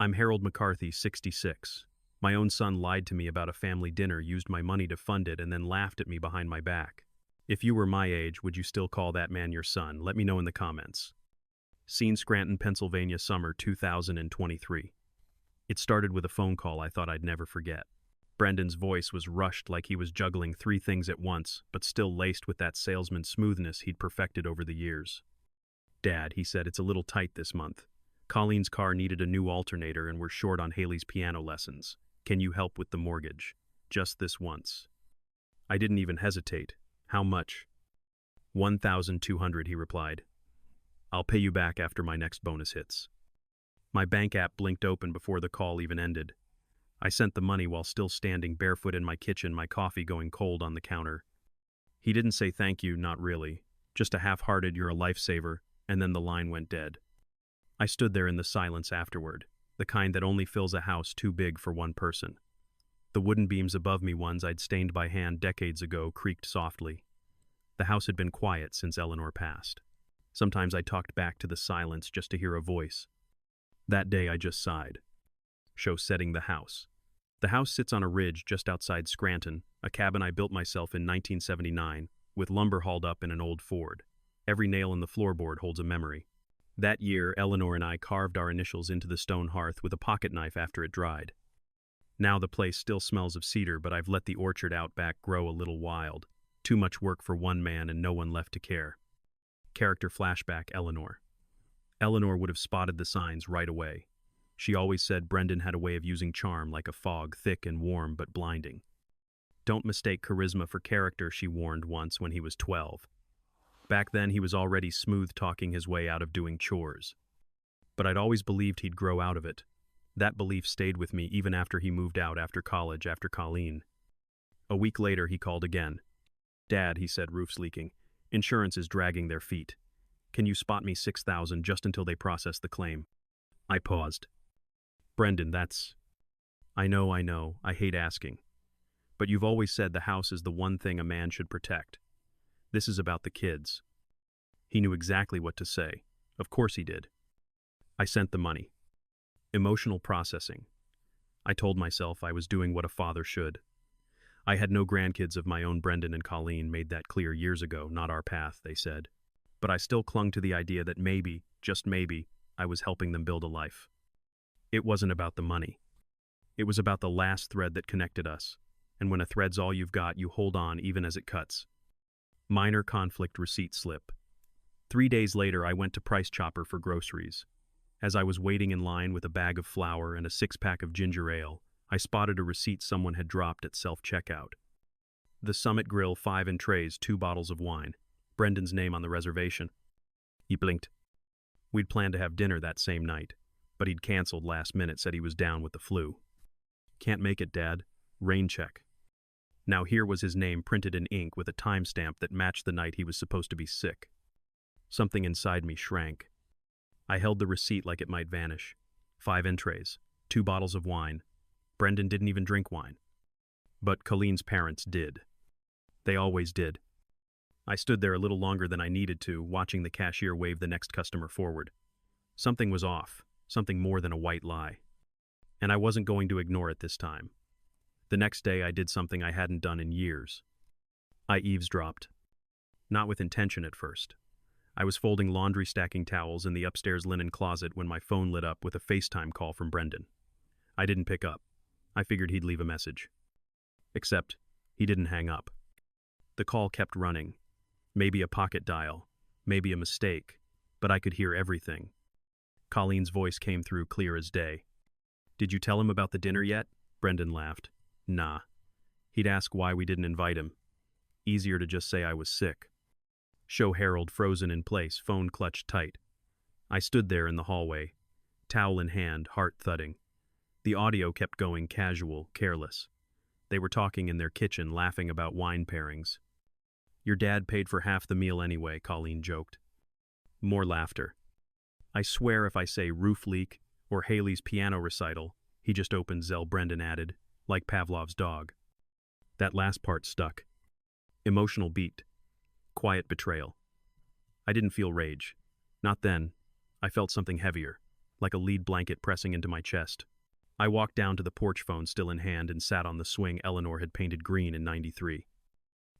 I'm Harold McCarthy, 66. My own son lied to me about a family dinner, used my money to fund it, and then laughed at me behind my back. If you were my age, would you still call that man your son? Let me know in the comments. Scene Scranton, Pennsylvania, summer 2023. It started with a phone call I thought I'd never forget. Brendan's voice was rushed like he was juggling three things at once, but still laced with that salesman smoothness he'd perfected over the years. "Dad," he said, "it's a little tight this month. Colleen's car needed a new alternator and we're short on Haley's piano lessons. Can you help with the mortgage? Just this once." I didn't even hesitate. "How much?" "1,200, he replied. "I'll pay you back after my next bonus hits." My bank app blinked open before the call even ended. I sent the money while still standing barefoot in my kitchen, my coffee going cold on the counter. He didn't say thank you, not really. Just a half-hearted "you're a lifesaver," and then the line went dead. I stood there in the silence afterward, the kind that only fills a house too big for one person. The wooden beams above me, ones I'd stained by hand decades ago, creaked softly. The house had been quiet since Eleanor passed. Sometimes I talked back to the silence just to hear a voice. That day I just sighed. Show setting the house. The house sits on a ridge just outside Scranton, a cabin I built myself in 1979, with lumber hauled up in an old Ford. Every nail in the floorboard holds a memory. That year, Eleanor and I carved our initials into the stone hearth with a pocket knife after it dried. Now the place still smells of cedar, but I've let the orchard out back grow a little wild. Too much work for one man and no one left to care. Character flashback: Eleanor. Eleanor would have spotted the signs right away. She always said Brendan had a way of using charm like a fog, thick and warm but blinding. "Don't mistake charisma for character," she warned once when he was 12. Back then he was already smooth-talking his way out of doing chores. But I'd always believed he'd grow out of it. That belief stayed with me even after he moved out after college, after Colleen. A week later he called again. "Dad," he said, "roof's leaking. Insurance is dragging their feet. Can you spot me 6,000 just until they process the claim?" I paused. "Brendan, that's..." I know, I hate asking. But you've always said the house is the one thing a man should protect. This is about the kids." He knew exactly what to say. Of course he did. I sent the money. Emotional processing. I told myself I was doing what a father should. I had no grandkids of my own. Brendan and Colleen made that clear years ago. Not our path, they said. But I still clung to the idea that maybe, just maybe, I was helping them build a life. It wasn't about the money. It was about the last thread that connected us. And when a thread's all you've got, you hold on even as it cuts. Minor conflict receipt slip. 3 days later, I went to Price Chopper for groceries. As I was waiting in line with a bag of flour and a 6-pack of ginger ale, I spotted a receipt someone had dropped at self-checkout. The Summit Grill, 5 entrees, 2 bottles of wine. Brendan's name on the reservation. He blinked. We'd planned to have dinner that same night, but he'd canceled last minute, said he was down with the flu. "Can't make it, Dad. Rain check." Now here was his name printed in ink with a timestamp that matched the night he was supposed to be sick. Something inside me shrank. I held the receipt like it might vanish. 5 entrees, 2 bottles of wine. Brendan didn't even drink wine. But Colleen's parents did. They always did. I stood there a little longer than I needed to, watching the cashier wave the next customer forward. Something was off, something more than a white lie. And I wasn't going to ignore it this time. The next day I did something I hadn't done in years. I eavesdropped. Not with intention at first. I was folding laundry, stacking towels in the upstairs linen closet when my phone lit up with a FaceTime call from Brendan. I didn't pick up. I figured he'd leave a message. Except, he didn't hang up. The call kept running. Maybe a pocket dial, maybe a mistake, but I could hear everything. Colleen's voice came through clear as day. "Did you tell him about the dinner yet?" Brendan laughed. "Nah." He'd ask why we didn't invite him. Easier to just say I was sick. Show Harold frozen in place, phone clutched tight. I stood there in the hallway, towel in hand, heart thudding. The audio kept going, casual, careless. They were talking in their kitchen, laughing about wine pairings. "Your dad paid for half the meal anyway," Colleen joked. More laughter. "I swear if I say roof leak or Haley's piano recital, he just opens Zell," Brendan added, like Pavlov's dog. That last part stuck. Emotional beat. Quiet betrayal. I didn't feel rage. Not then. I felt something heavier. like a lead blanket pressing into my chest. I walked down to the porch phone still in hand and sat on the swing Eleanor had painted green in '93.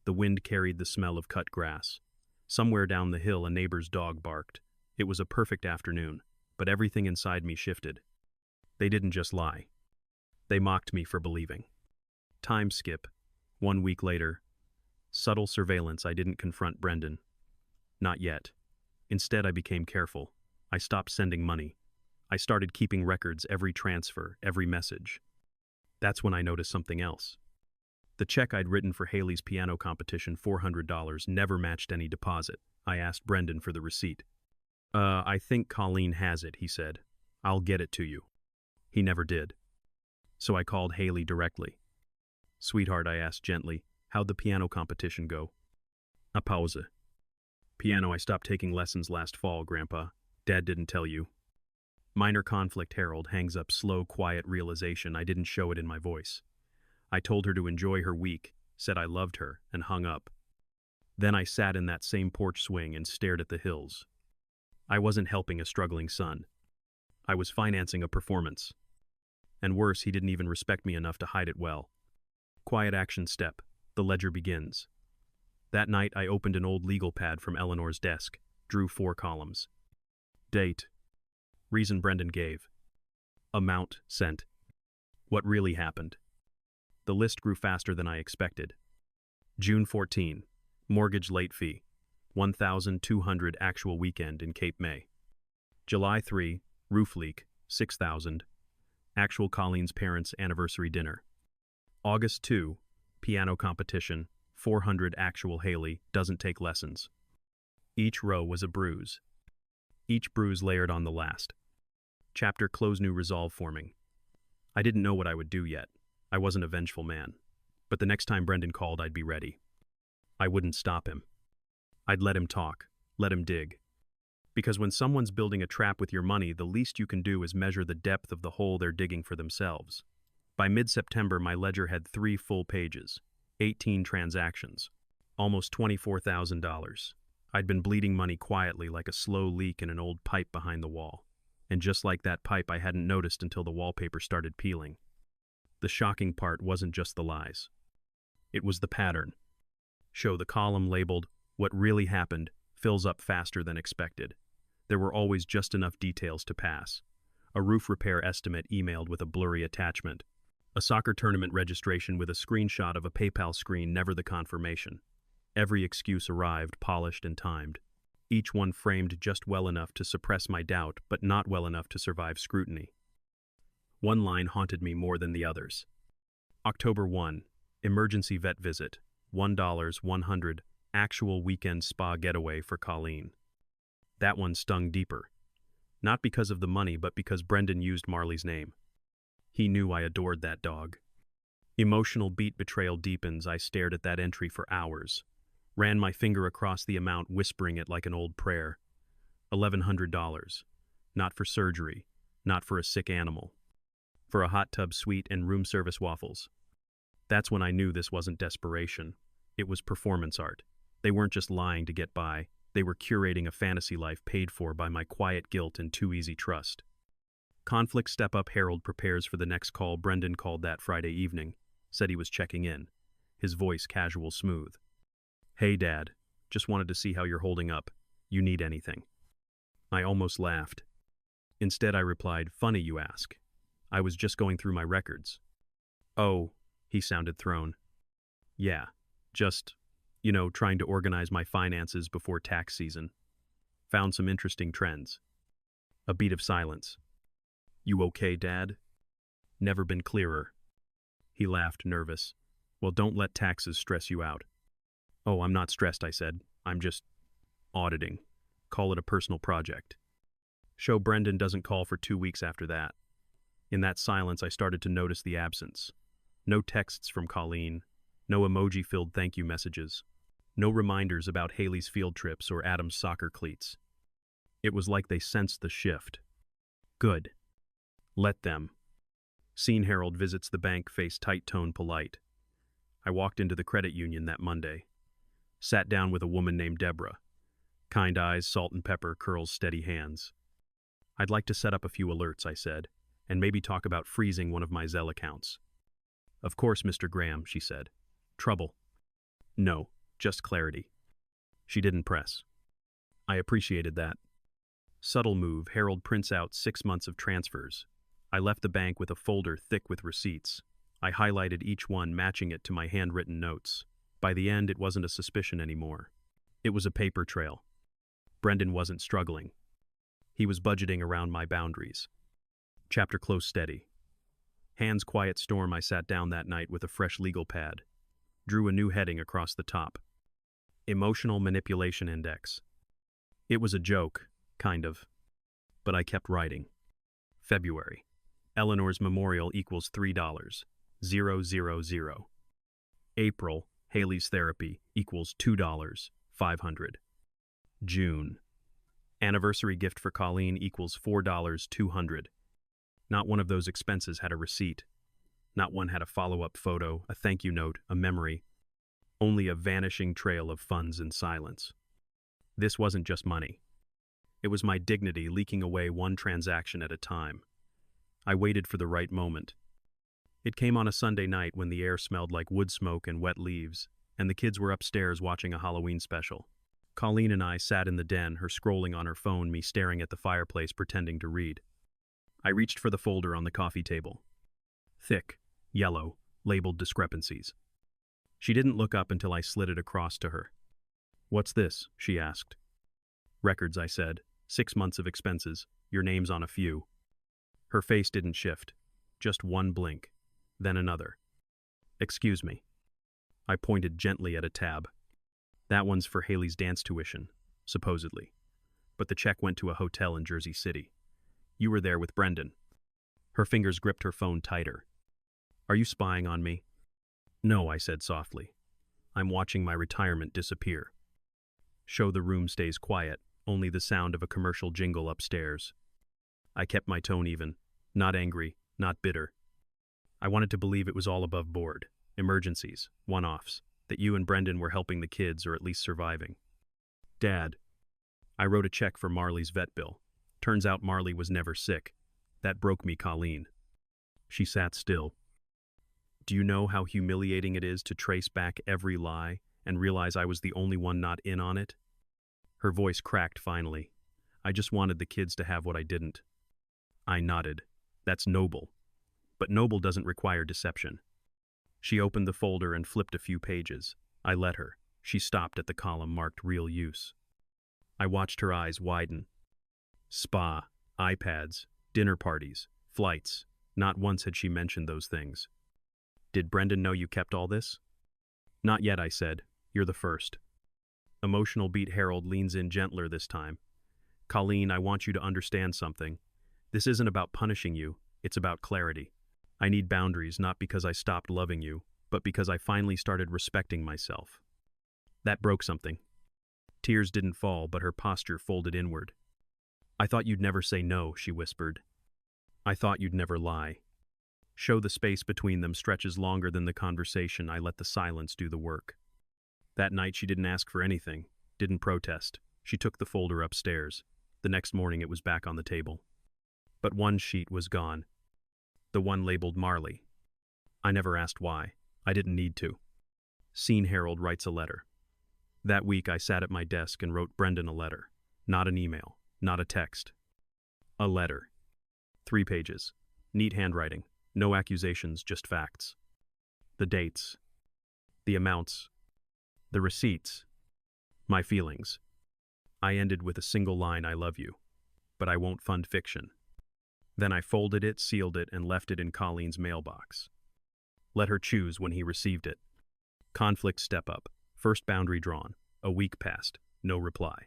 The wind carried the smell of cut grass. Somewhere down the hill a neighbor's dog barked. It was a perfect afternoon, but everything inside me shifted. They didn't just lie. They mocked me for believing. Time skip. 1 week later. Subtle surveillance. I didn't confront Brendan. Not yet. Instead, I became careful. I stopped sending money. I started keeping records, every transfer, every message. That's when I noticed something else. The check I'd written for Haley's piano competition, $400, never matched any deposit. I asked Brendan for the receipt. I think Colleen has it, he said. I'll get it to you. He never did. So I called Haley directly. Sweetheart, I asked gently, how'd the piano competition go? A pause. Piano, I stopped taking lessons last fall, Grandpa. Dad didn't tell you. Minor conflict. Harold hangs up. Slow, quiet realization. I didn't show it in my voice. I told her to enjoy her week, said I loved her, and hung up. Then I sat in that same porch swing and stared at the hills. I wasn't helping a struggling son. I was financing a performance. And worse, he didn't even respect me enough to hide it well. Quiet action step. The ledger begins. That night I opened an old legal pad from Eleanor's desk, drew 4 columns. Date. Reason Brendan gave. Amount sent. What really happened. The list grew faster than I expected. June 14. Mortgage late fee. $1,200 actual weekend in Cape May. July 3. Roof leak. $6,000. Actual Colleen's parents' anniversary dinner. August 2. Piano competition. $400 actual Haley doesn't take lessons. Each row was a bruise. Each bruise layered on the last. Chapter close. New resolve forming. I didn't know what I would do yet. I wasn't a vengeful man. But the next time Brendan called, I'd be ready. I wouldn't stop him. I'd let him talk, let him dig. Because when someone's building a trap with your money, the least you can do is measure the depth of the hole they're digging for themselves. By mid-September, my ledger had 3 full pages, 18 transactions, almost $24,000. I'd been bleeding money quietly like a slow leak in an old pipe behind the wall. And just like that pipe, I hadn't noticed until the wallpaper started peeling. The shocking part wasn't just the lies. It was the pattern. Show the column labeled, "What really happened," fills up faster than expected. There were always just enough details to pass. A roof repair estimate emailed with a blurry attachment. A soccer tournament registration with a screenshot of a PayPal screen, never the confirmation. Every excuse arrived, polished and timed. Each one framed just well enough to suppress my doubt, but not well enough to survive scrutiny. One line haunted me more than the others. October 1. Emergency vet visit. $100. Actual weekend spa getaway for Colleen. That one stung deeper. Not because of the money, but because Brendan used Marley's name. He knew I adored that dog. Emotional beat. Betrayal deepens. I stared at that entry for hours. Ran my finger across the amount, whispering it like an old prayer. $1,100. Not for surgery. Not for a sick animal. For a hot tub suite and room service waffles. That's when I knew this wasn't desperation. It was performance art. They weren't just lying to get by. They were curating a fantasy life paid for by my quiet guilt and too easy trust. Conflict step up. Harold prepares for the next call. Brendan called that Friday evening. Said he was checking in. His voice casual, smooth. Hey, Dad. Just wanted to see how you're holding up. You need anything? I almost laughed. Instead, I replied, funny you ask. I was just going through my records. Oh, he sounded thrown. Yeah, just, trying to organize my finances before tax season. Found some interesting trends. A beat of silence. You okay, Dad? Never been clearer. He laughed, nervous. Well, don't let taxes stress you out. Oh, I'm not stressed, I said. I'm just auditing. Call it a personal project. Show Brendan doesn't call for 2 weeks after that. In that silence, I started to notice the absence. No texts from Colleen. No emoji-filled thank you messages. No reminders about Haley's field trips or Adam's soccer cleats. It was like they sensed the shift. Good. Let them. Scene. Harold visits the bank, face tight, tone polite. I walked into the credit union that Monday. Sat down with a woman named Deborah. Kind eyes, salt and pepper, curls, steady hands. I'd like to set up a few alerts, I said, and maybe talk about freezing one of my Zelle accounts. Of course, Mr. Graham, she said. Trouble? No, just clarity. She didn't press. I appreciated that. Subtle move, Harold prints out 6 months of transfers. I left the bank with a folder thick with receipts. I highlighted each one, matching it to my handwritten notes. By the end, it wasn't a suspicion anymore. It was a paper trail. Brendan wasn't struggling. He was budgeting around my boundaries. Chapter close steady. Hands quiet storm. I sat down that night with a fresh legal pad. Drew a new heading across the top. Emotional Manipulation Index. It was a joke, kind of. But I kept writing. February. Eleanor's memorial equals $3.000. April. Haley's therapy equals $2.500. June. Anniversary gift for Colleen equals $4.200. Not one of those expenses had a receipt. Not one had a follow-up photo, a thank you note, a memory. Only a vanishing trail of funds and silence. This wasn't just money. It was my dignity leaking away one transaction at a time. I waited for the right moment. It came on a Sunday night when the air smelled like wood smoke and wet leaves, and the kids were upstairs watching a Halloween special. Colleen and I sat in the den, her scrolling on her phone, me staring at the fireplace pretending to read. I reached for the folder on the coffee table. Thick, yellow, labeled discrepancies. She didn't look up until I slid it across to her. What's this? She asked. Records, I said. 6 months of expenses. Your name's on a few. Her face didn't shift. Just one blink. Then another. Excuse me. I pointed gently at a tab. That one's for Haley's dance tuition, supposedly. But the check went to a hotel in Jersey City. You were there with Brendan. Her fingers gripped her phone tighter. Are you spying on me? No, I said softly. I'm watching my retirement disappear. Show the room stays quiet, only the sound of a commercial jingle upstairs. I kept my tone even, not angry, not bitter. I wanted to believe it was all above board, emergencies, one-offs, that you and Brendan were helping the kids or at least surviving. Dad. I wrote a check for Marley's vet bill. Turns out Marley was never sick. That broke me, Colleen. She sat still. Do you know how humiliating it is to trace back every lie and realize I was the only one not in on it? Her voice cracked finally. I just wanted the kids to have what I didn't. I nodded. That's noble. But noble doesn't require deception. She opened the folder and flipped a few pages. I let her. She stopped at the column marked real use. I watched her eyes widen. Spa, iPads, dinner parties, flights. Not once had she mentioned those things. Did Brendan know you kept all this? Not yet, I said. You're the first. Emotional beat Harold leans in gentler this time. Colleen, I want you to understand something. This isn't about punishing you. It's about clarity. I need boundaries, not because I stopped loving you, but because I finally started respecting myself. That broke something. Tears didn't fall, but her posture folded inward. I thought you'd never say no, she whispered. I thought you'd never lie. Show the space between them stretches longer than the conversation. I let the silence do the work. That night she didn't ask for anything, didn't protest. She took the folder upstairs. The next morning it was back on the table. But one sheet was gone. The one labeled Marley. I never asked why. I didn't need to. Scene Harold writes a letter. That week I sat at my desk and wrote Brendan a letter. Not an email, not a text. A letter. 3 pages. Neat handwriting. No accusations, just facts. The dates. The amounts. The receipts. My feelings. I ended with a single line, I love you. But I won't fund fiction. Then I folded it, sealed it, and left it in Colleen's mailbox. Let her choose when he received it. Conflict step up. First boundary drawn. A week passed. No reply.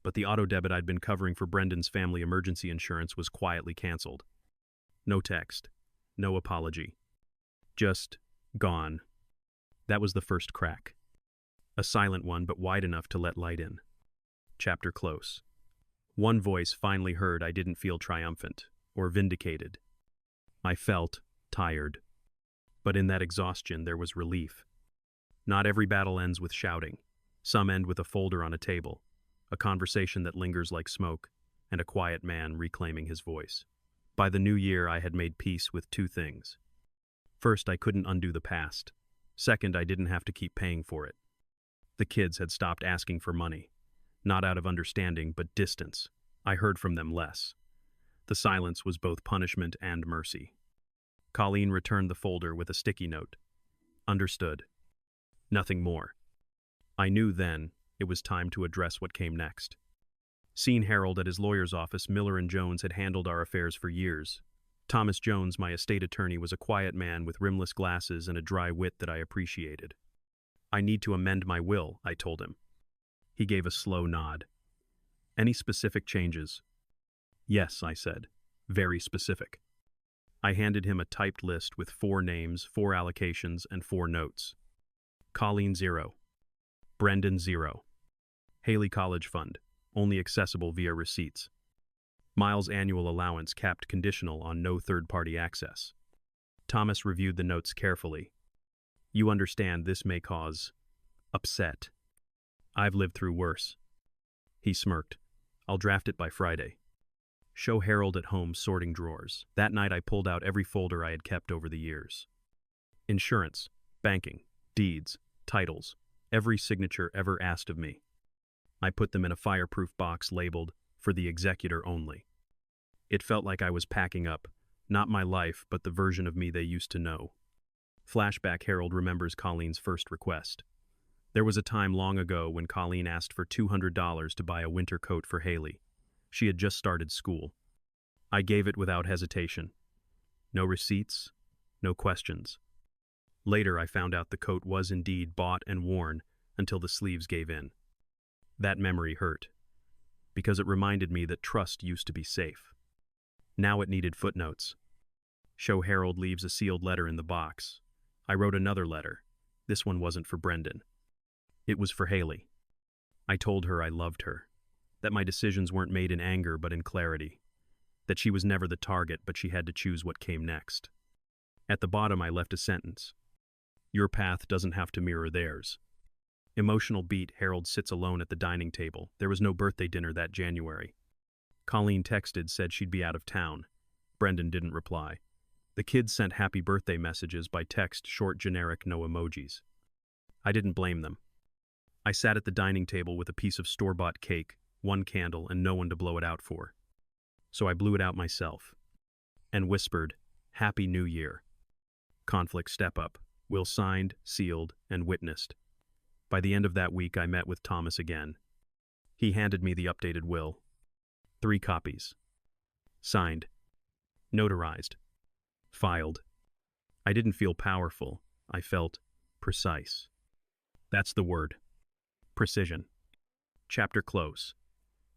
But the auto debit I'd been covering for Brendan's family emergency insurance was quietly canceled. No text. No apology. Just gone. That was the first crack. A silent one, but wide enough to let light in. Chapter close. One voice finally heard. I didn't feel triumphant or vindicated. I felt tired. But in that exhaustion there was relief. Not every battle ends with shouting. Some end with a folder on a table, a conversation that lingers like smoke, and a quiet man reclaiming his voice. By the new year, I had made peace with two things. First, I couldn't undo the past. Second, I didn't have to keep paying for it. The kids had stopped asking for money. Not out of understanding, but distance. I heard from them less. The silence was both punishment and mercy. Colleen returned the folder with a sticky note. Understood. Nothing more. I knew then it was time to address what came next. Seen Harold at his lawyer's office, Miller and Jones had handled our affairs for years. Thomas Jones, my estate attorney, was a quiet man with rimless glasses and a dry wit that I appreciated. I need to amend my will, I told him. He gave a slow nod. Any specific changes? Yes, I said. Very specific. I handed him a typed list with 4 names, 4 allocations, and 4 notes. Colleen 0. Brendan 0. Haley College Fund, only accessible via receipts. Miles' annual allowance capped conditional on no third-party access. Thomas reviewed the notes carefully. You understand this may cause upset. I've lived through worse. He smirked. I'll draft it by Friday. Show Harold at home sorting drawers. That night I pulled out every folder I had kept over the years. Insurance, banking, deeds, titles, every signature ever asked of me. I put them in a fireproof box labeled, for the executor only. It felt like I was packing up, not my life, but the version of me they used to know. Flashback. Harold remembers Colleen's first request. There was a time long ago when Colleen asked for $200 to buy a winter coat for Haley. She had just started school. I gave it without hesitation. No receipts, no questions. Later I found out the coat was indeed bought and worn until the sleeves gave in. That memory hurt, because it reminded me that trust used to be safe. Now it needed footnotes. Show Harold leaves a sealed letter in the box. I wrote another letter. This one wasn't for Brendan. It was for Haley. I told her I loved her, that my decisions weren't made in anger but in clarity, that she was never the target but she had to choose what came next. At the bottom I left a sentence. Your path doesn't have to mirror theirs. Emotional beat. Harold sits alone at the dining table. There was no birthday dinner that January. Colleen texted, said she'd be out of town. Brendan didn't reply. The kids sent happy birthday messages by text, short, generic, no emojis. I didn't blame them. I sat at the dining table with a piece of store-bought cake, 1 candle, and no one to blow it out for. So I blew it out myself and whispered, Happy New Year. Conflict step up. Will signed, sealed, and witnessed. By the end of that week, I met with Thomas again. He handed me the updated will. 3 copies. Signed. Notarized. Filed. I didn't feel powerful. I felt precise. That's the word. Precision. Chapter close.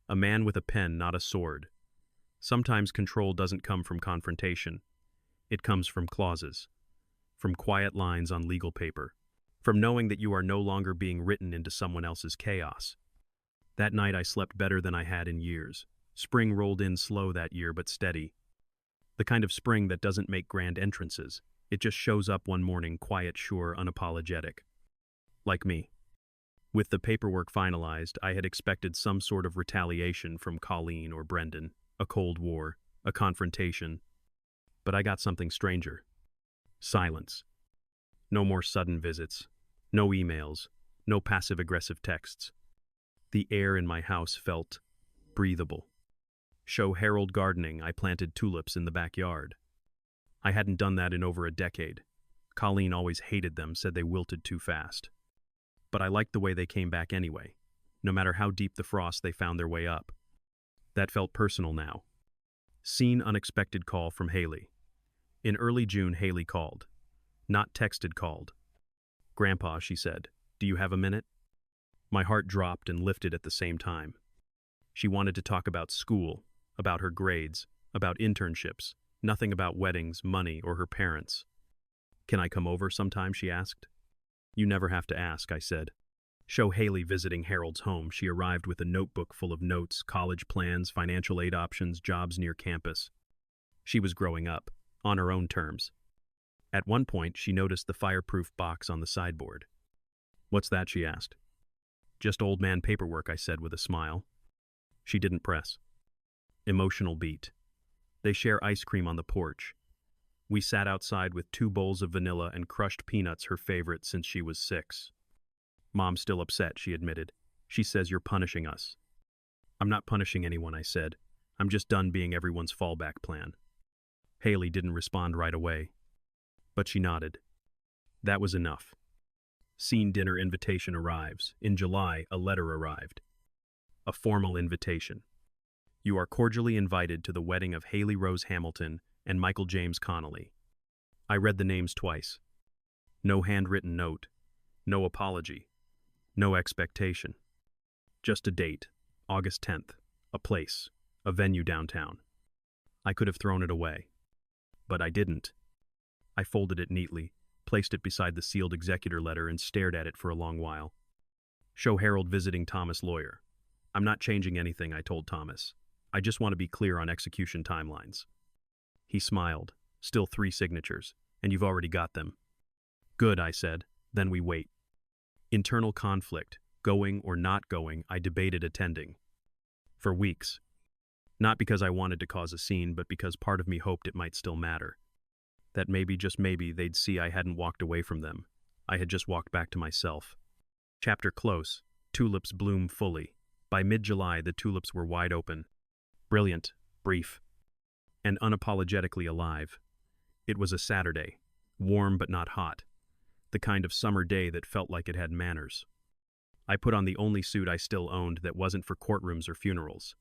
A man with a pen, not a sword. Sometimes control doesn't come from confrontation. It comes from clauses. From quiet lines on legal paper. From knowing that you are no longer being written into someone else's chaos. That night I slept better than I had in years. Spring rolled in slow that year, but steady. The kind of spring that doesn't make grand entrances. It just shows up one morning, quiet, sure, unapologetic. Like me. With the paperwork finalized, I had expected some sort of retaliation from Colleen or Brendan, a Cold War, a confrontation. But I got something stranger. Silence. No more sudden visits. No emails. No passive-aggressive texts. The air in my house felt breathable. Show Harold gardening. I planted tulips in the backyard. I hadn't done that in over a decade. Colleen always hated them, said they wilted too fast. But I liked the way they came back anyway. No matter how deep the frost, they found their way up. That felt personal now. Seen unexpected call from Haley. In early June, Haley called. Not texted, called. Grandpa, she said, do you have a minute? My heart dropped and lifted at the same time. She wanted to talk about school, about her grades, about internships, nothing about weddings, money, or her parents. Can I come over sometime, she asked. You never have to ask, I said. Show Haley visiting Harold's home. She arrived with a notebook full of notes, college plans, financial aid options, jobs near campus. She was growing up, on her own terms. At one point, she noticed the fireproof box on the sideboard. What's that, she asked. Just old man paperwork, I said with a smile. She didn't press. Emotional beat. They share ice cream on the porch. We sat outside with 2 bowls of vanilla and crushed peanuts, her favorite since she was 6. Mom's still upset, she admitted. She says you're punishing us. I'm not punishing anyone, I said. I'm just done being everyone's fallback plan. Haley didn't respond right away, but she nodded. That was enough. Scene dinner invitation arrives. In July, a letter arrived. A formal invitation. You are cordially invited to the wedding of Haley Rose Hamilton and Michael James Connolly. I read the names twice. No handwritten note. No apology. No expectation. Just a date, August 10th, a place, a venue downtown. I could have thrown it away. But I didn't. I folded it neatly, placed it beside the sealed executor letter, and stared at it for a long while. Show Harold visiting Thomas lawyer. I'm not changing anything, I told Thomas. I just want to be clear on execution timelines. He smiled. Still 3 signatures, and you've already got them. Good, I said. Then we wait. Internal conflict. Going or not going, I debated attending. For weeks. Not because I wanted to cause a scene, but because part of me hoped it might still matter. That maybe, just maybe, they'd see I hadn't walked away from them. I had just walked back to myself. Chapter close. Tulips bloom fully. By mid-July, the tulips were wide open. Brilliant, brief, and unapologetically alive. It was a Saturday, warm but not hot. The kind of summer day that felt like it had manners. I put on the only suit I still owned that wasn't for courtrooms or funerals.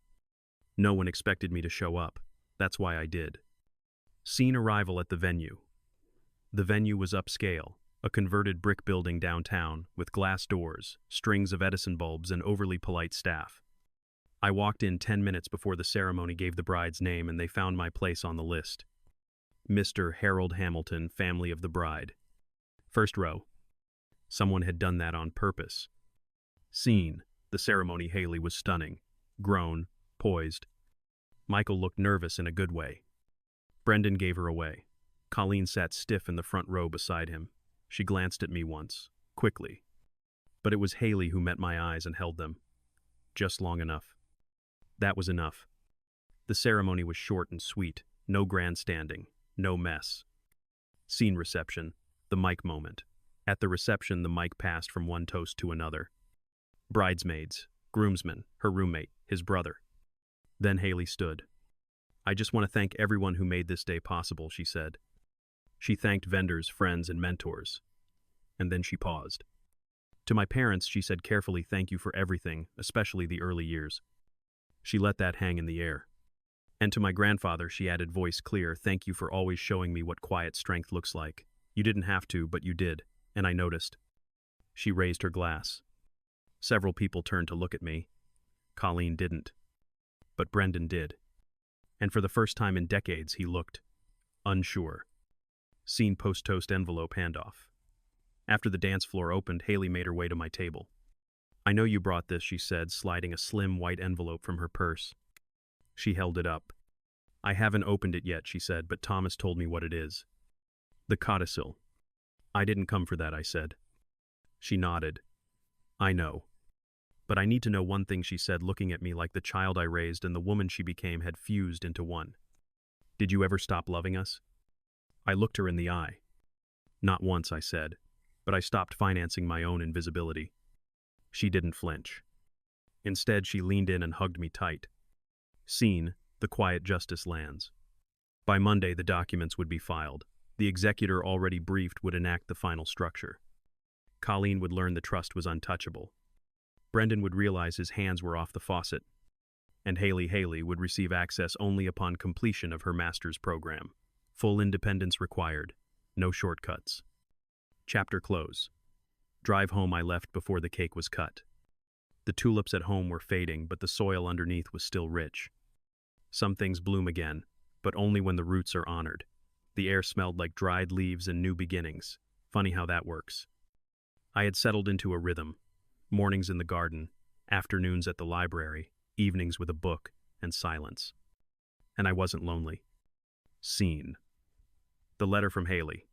No one expected me to show up. That's why I did. Scene arrival at the venue. The venue was upscale, a converted brick building downtown with glass doors, strings of Edison bulbs, and overly polite staff. I walked in 10 minutes before the ceremony gave the bride's name, and they found my place on the list. Mr. Harold Hamilton, family of the bride. First row. Someone had done that on purpose. Scene. The ceremony. Haley was stunning. Grown, poised. Michael looked nervous in a good way. Brendan gave her away. Colleen sat stiff in the front row beside him. She glanced at me once, quickly. But it was Haley who met my eyes and held them. Just long enough. That was enough. The ceremony was short and sweet. No grandstanding. No mess. Scene reception. The mic moment. At the reception, the mic passed from one toast to another. Bridesmaids, groomsmen, her roommate, his brother. Then Haley stood. I just want to thank everyone who made this day possible, she said. She thanked vendors, friends, and mentors. And then she paused. To my parents, she said carefully, thank you for everything, especially the early years. She let that hang in the air. And to my grandfather, she added, voice clear, thank you for always showing me what quiet strength looks like. You didn't have to, but you did, and I noticed. She raised her glass. Several people turned to look at me. Colleen didn't. But Brendan did. And for the first time in decades, he looked unsure. Scene post-toast envelope handoff. After the dance floor opened, Haley made her way to my table. I know you brought this, she said, sliding a slim white envelope from her purse. She held it up. I haven't opened it yet, she said, but Thomas told me what it is. The codicil. I didn't come for that, I said. She nodded. I know. But I need to know one thing, she said, looking at me like the child I raised and the woman she became had fused into one. Did you ever stop loving us? I looked her in the eye. Not once, I said, but I stopped financing my own invisibility. She didn't flinch. Instead, she leaned in and hugged me tight. Scene, the quiet justice lands. By Monday, the documents would be filed. The executor, already briefed, would enact the final structure. Colleen would learn the trust was untouchable. Brendan would realize his hands were off the faucet. And Haley would receive access only upon completion of her master's program. Full independence required. No shortcuts. Chapter close. Drive home I left before the cake was cut. The tulips at home were fading, but the soil underneath was still rich. Some things bloom again, but only when the roots are honored. The air smelled like dried leaves and new beginnings. Funny how that works. I had settled into a rhythm. Mornings in the garden, afternoons at the library, evenings with a book and silence. And I wasn't lonely. Scene. The letter from Haley.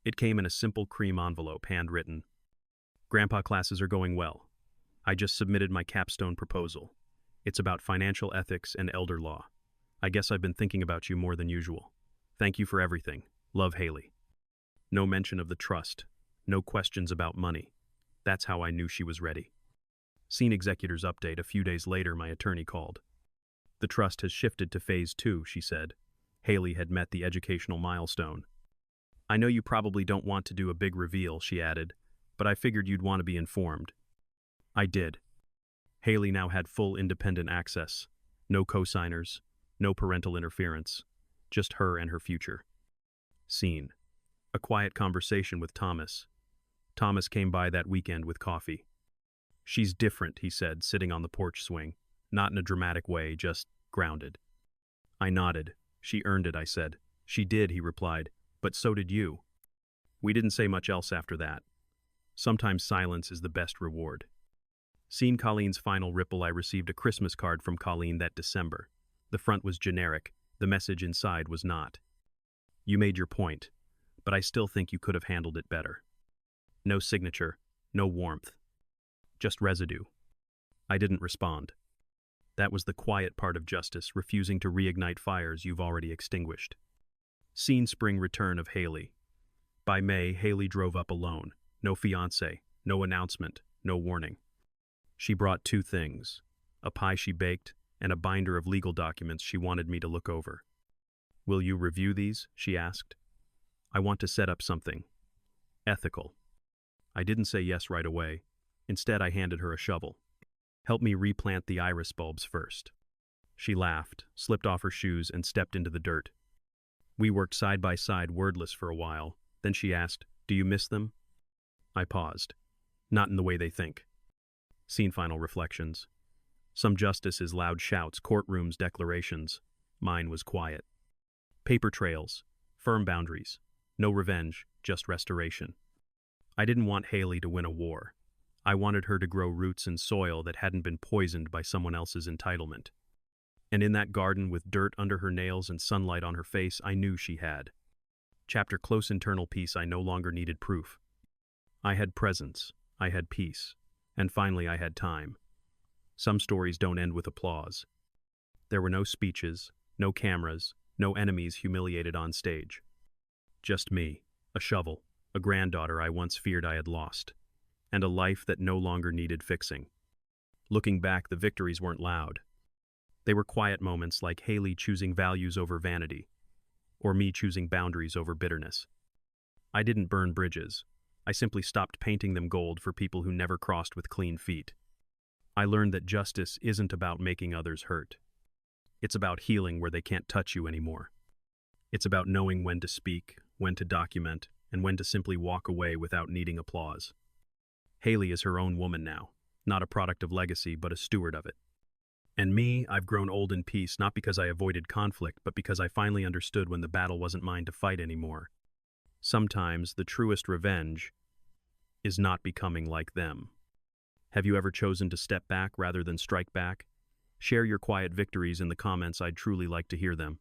It came in a simple cream envelope, handwritten. Grandpa, classes are going well. I just submitted my capstone proposal. It's about financial ethics and elder law. I guess I've been thinking about you more than usual. Thank you for everything. Love, Haley. No mention of the trust. No questions about money. That's how I knew she was ready. Scene executor's update. A few days later, my attorney called. The trust has shifted to phase 2, she said. Haley had met the educational milestone. I know you probably don't want to do a big reveal, she added, but I figured you'd want to be informed. I did. Haley now had full independent access. No co-signers, no parental interference, just her and her future. Scene. A quiet conversation with Thomas. Thomas came by that weekend with coffee. She's different, he said, sitting on the porch swing. Not in a dramatic way, just grounded. I nodded. She earned it, I said. She did, he replied, but so did you. We didn't say much else after that. Sometimes silence is the best reward. Seeing Colleen's final ripple, I received a Christmas card from Colleen that December. The front was generic, the message inside was not. You made your point, but I still think you could have handled it better. No signature, no warmth. Just residue. I didn't respond. That was the quiet part of justice, refusing to reignite fires you've already extinguished. Scene spring return of Haley. By May, Haley drove up alone. No fiancé, no announcement, no warning. She brought 2 things, a pie she baked and a binder of legal documents she wanted me to look over. Will you review these? She asked. I want to set up something. Ethical. I didn't say yes right away. Instead, I handed her a shovel. Help me replant the iris bulbs first. She laughed, slipped off her shoes, and stepped into the dirt. We worked side by side, wordless for a while. Then she asked, do you miss them? I paused. Not in the way they think. Scene final reflections. Some justice is loud shouts, courtrooms, declarations. Mine was quiet. Paper trails, firm boundaries. No revenge, just restoration. I didn't want Haley to win a war. I wanted her to grow roots in soil that hadn't been poisoned by someone else's entitlement. And in that garden with dirt under her nails and sunlight on her face, I knew she had. Chapter close internal peace. I no longer needed proof. I had presence. I had peace. And finally, I had time. Some stories don't end with applause. There were no speeches, no cameras, no enemies humiliated on stage. Just me, a shovel, a granddaughter I once feared I had lost, and a life that no longer needed fixing. Looking back, the victories weren't loud. They were quiet moments, like Haley choosing values over vanity, or me choosing boundaries over bitterness. I didn't burn bridges. I simply stopped painting them gold for people who never crossed with clean feet. I learned that justice isn't about making others hurt. It's about healing where they can't touch you anymore. It's about knowing when to speak, when to document, and when to simply walk away without needing applause. Haley is her own woman now, not a product of legacy, but a steward of it. And me, I've grown old in peace, not because I avoided conflict, but because I finally understood when the battle wasn't mine to fight anymore. Sometimes the truest revenge is not becoming like them. Have you ever chosen to step back rather than strike back? Share your quiet victories in the comments. I'd truly like to hear them.